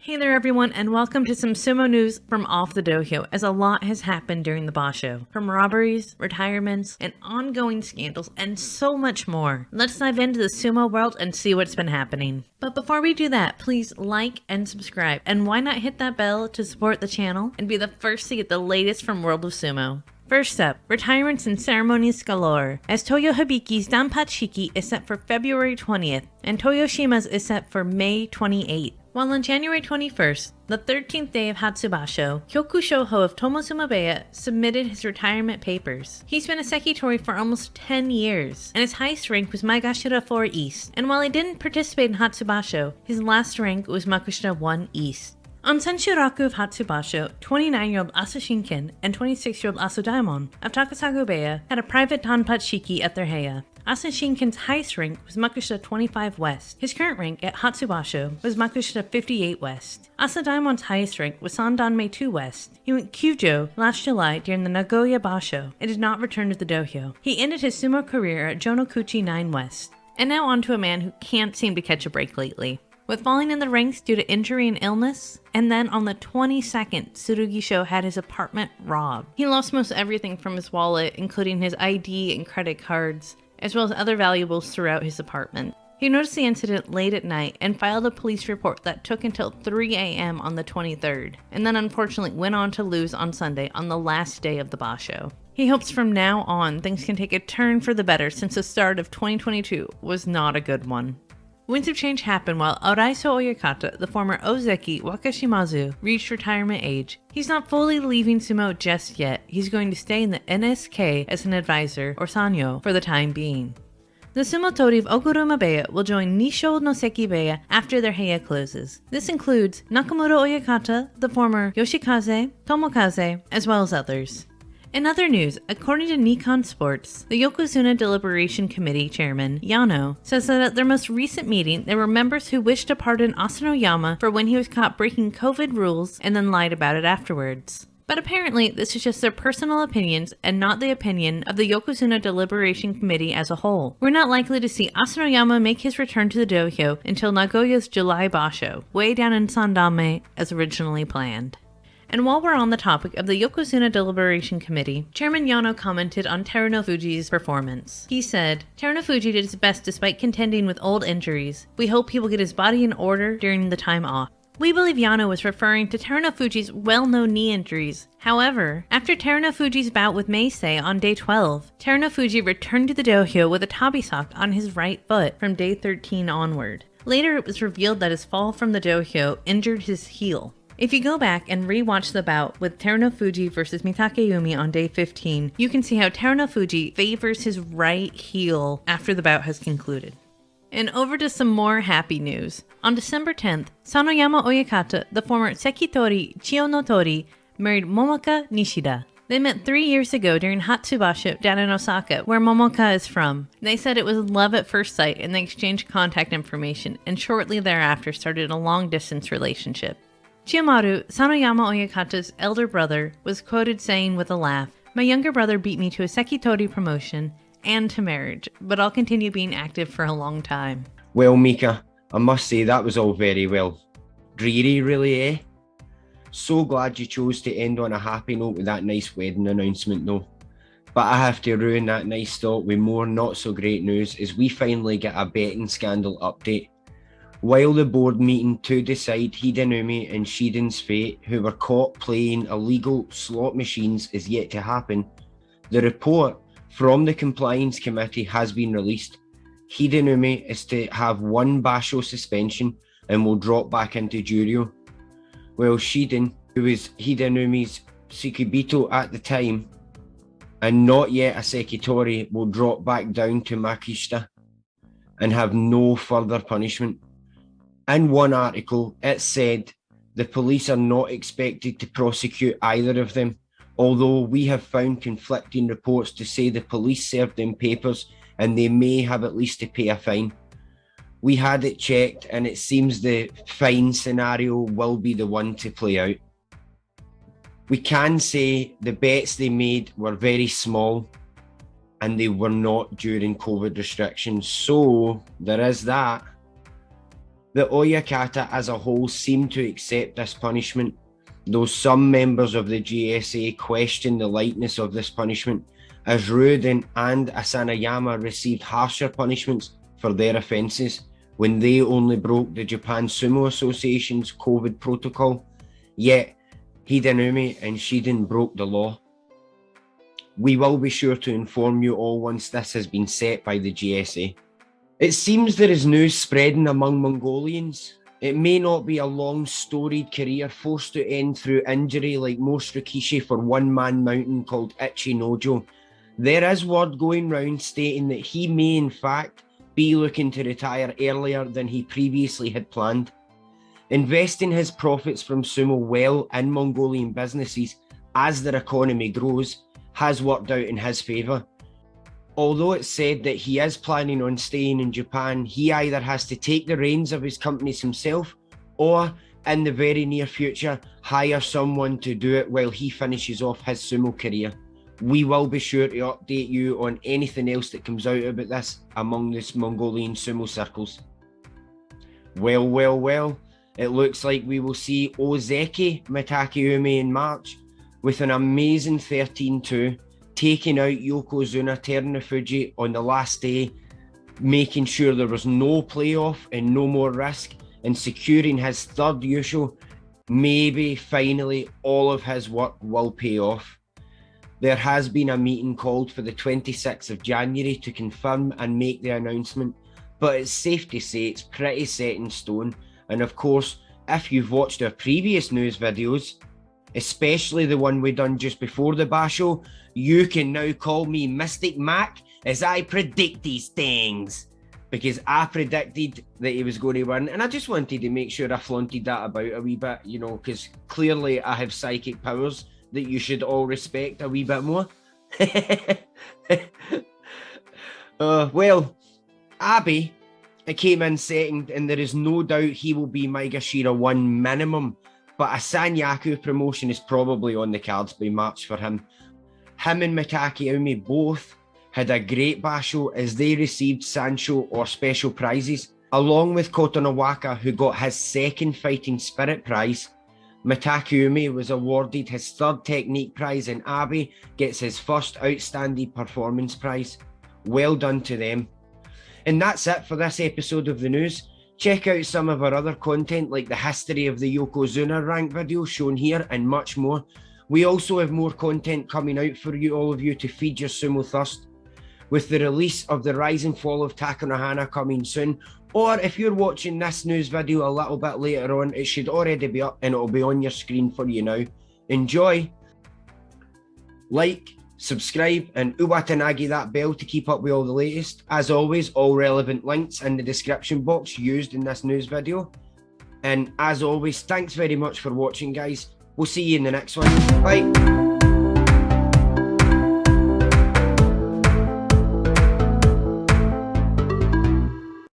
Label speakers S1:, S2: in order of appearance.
S1: Hey there everyone, and welcome to some sumo news from off the dojo, as a lot has happened during the basho. From robberies, retirements, and ongoing scandals, and so much more. Let's dive into the sumo world and see what's been happening. But before we do that, please like and subscribe, and why not hit that bell to support the channel and be the first to get the latest from World of Sumo. First up, retirements and ceremonies galore, as Toyo Hibiki's Danpachiki is set for February 20th, and Toyoshima's is set for May 28th. While on January 21st, the 13th day of Hatsubasho, Hyokushoho of Tomosuma Beya submitted his retirement papers. He's been a Sekitori for almost 10 years, and his highest rank was Maegashira 4 East, and while he didn't participate in Hatsubasho, his last rank was Makushita 1 East. On Senshuraku of Hatsubasho, 29-year-old Asashinken and 26-year-old Asodaimon of Takasago Beya had a private Danpachiki at their heya. Asashinken's highest rank was Makushita 25 West. His current rank at Hatsubasho was Makushita 58 West. Asadaimon's highest rank was Sandanmei 2 West. He went Kyujo last July during the Nagoya Basho and did not return to the dojo. He ended his sumo career at Jonokuchi 9 West. And now on to a man who can't seem to catch a break lately. With falling in the ranks due to injury and illness, and then on the 22nd, Tsurugisho had his apartment robbed. He lost most everything from his wallet, including his ID and credit cards, as well as other valuables throughout his apartment. He noticed the incident late at night and filed a police report that took until 3 a.m. on the 23rd, and then unfortunately went on to lose on Sunday on the last day of the basho. He hopes from now on things can take a turn for the better, since the start of 2022 was not a good one. Winds of change happened while Araiso Oyakata, the former Ozeki Wakashimazu, reached retirement age. He's not fully leaving sumo just yet. He's going to stay in the NSK as an advisor, or sanyo, for the time being. The Sumotori of Oguruma Beya will join Nisho no Seki Beya after their heya closes. This includes Nakamura Oyakata, the former Yoshikaze, Tomokaze, as well as others. In other news, according to Nikon Sports, the Yokozuna Deliberation Committee chairman, Yano, says that at their most recent meeting, there were members who wished to pardon Asanoyama for when he was caught breaking COVID rules and then lied about it afterwards. But apparently, this is just their personal opinions and not the opinion of the Yokozuna Deliberation Committee as a whole. We're not likely to see Asanoyama make his return to the dojo until Nagoya's July Basho, way down in Sandanmei, as originally planned. And while we're on the topic of the Yokozuna Deliberation Committee, Chairman Yano commented on Terunofuji's performance. He said, "Terunofuji did his best despite contending with old injuries. We hope he will get his body in order during the time off." We believe Yano was referring to Terunofuji's well-known knee injuries. However, after Terunofuji's bout with Meisei on day 12, Terunofuji returned to the dojo with a tabisock on his right foot from day 13 onward. Later, it was revealed that his fall from the dojo injured his heel. If you go back and re-watch the bout with Terunofuji versus Mitakeumi on day 15, you can see how Terunofuji favors his right heel after the bout has concluded. And over to some more happy news. On December 10th, Asanoyama Oyakata, the former Sekitori Chiyoōtori, married Momoka Nishida. They met 3 years ago during Hatsubasho down in Osaka, where Momoka is from. They said it was love at first sight and they exchanged contact information, and shortly thereafter started a long-distance relationship. Chiyomaru, Asanoyama Oyakata's elder brother, was quoted saying with a laugh, "My younger brother beat me to a Sekitori promotion and to marriage, but I'll continue being active for a long time."
S2: Well, Mika, I must say that was all very well. Dreary, really, eh? So glad you chose to end on a happy note with that nice wedding announcement, though. But I have to ruin that nice thought with more not so great news as we finally get a betting scandal update. While the board meeting to decide Hidenumi and Shiden's fate, who were caught playing illegal slot machines, is yet to happen, the report from the compliance committee has been released. Hidenumi is to have 1 basho suspension and will drop back into Juryo, while Shiden, who was Hidenumi's Tsukibito at the time and not yet a Sekitori, will drop back down to Makushita and have no further punishment. In one article, it said the police are not expected to prosecute either of them, although we have found conflicting reports to say the police served them papers and they may have at least to pay a fine. We had it checked and it seems the fine scenario will be the one to play out. We can say the bets they made were very small and they were not during COVID restrictions, so there is that. The oyakata as a whole seem to accept this punishment, though some members of the GSA question the lightness of this punishment, as Ruden and Asanoyama received harsher punishments for their offences when they only broke the Japan Sumo Association's COVID protocol, yet Hidenoumi and Shiden broke the law. We will be sure to inform you all once this has been set by the GSA. It seems there is news spreading among Mongolians. It may not be a long storied career forced to end through injury like most Rikishi for one-man mountain called Ichinojo. There is word going round stating that he may in fact be looking to retire earlier than he previously had planned. Investing his profits from sumo well in Mongolian businesses as their economy grows has worked out in his favour. Although it's said that he is planning on staying in Japan, he either has to take the reins of his companies himself or, in the very near future, hire someone to do it while he finishes off his sumo career. We will be sure to update you on anything else that comes out about this among this Mongolian sumo circles. Well, it looks like we will see Ozeki Mitakeumi in March with an amazing 13-2, taking out Yokozuna Terunofuji on the last day, making sure there was no playoff and no more risk, and securing his third Yusho. Maybe finally all of his work will pay off. There has been a meeting called for the 26th of January to confirm and make the announcement, but it's safe to say it's pretty set in stone. And of course, if you've watched our previous news videos, especially the one we done just before the Basho, you can now call me Mystic Mac as I predict these things. Because I predicted that he was going to win, and I just wanted to make sure I flaunted that about a wee bit, you know, because clearly I have psychic powers that you should all respect a wee bit more. Well, Abe, it came in second, and there is no doubt he will be Maegashira 1 minimum, but a Sanyaku promotion is probably on the cards by March for him. Him and Mitakeumi both had a great basho as they received Sancho or special prizes, along with Kotonowaka, who got his second Fighting Spirit prize. Mitakeumi was awarded his third technique prize, and Abe gets his first outstanding performance prize. Well done to them. And that's it for this episode of the news. Check out some of our other content like the history of the Yokozuna rank video shown here and much more. We also have more content coming out for you, all of you, to feed your sumo thirst, with the release of the Rise and Fall of Takanohana coming soon. Or if you're watching this news video a little bit later on, it should already be up and it'll be on your screen for you now. Enjoy! Like, subscribe, and uwatanagi that bell to keep up with all the latest. As always, all relevant links in the description box used in this news video. And as always, thanks very much for watching, guys. We'll see you in the next one. Bye!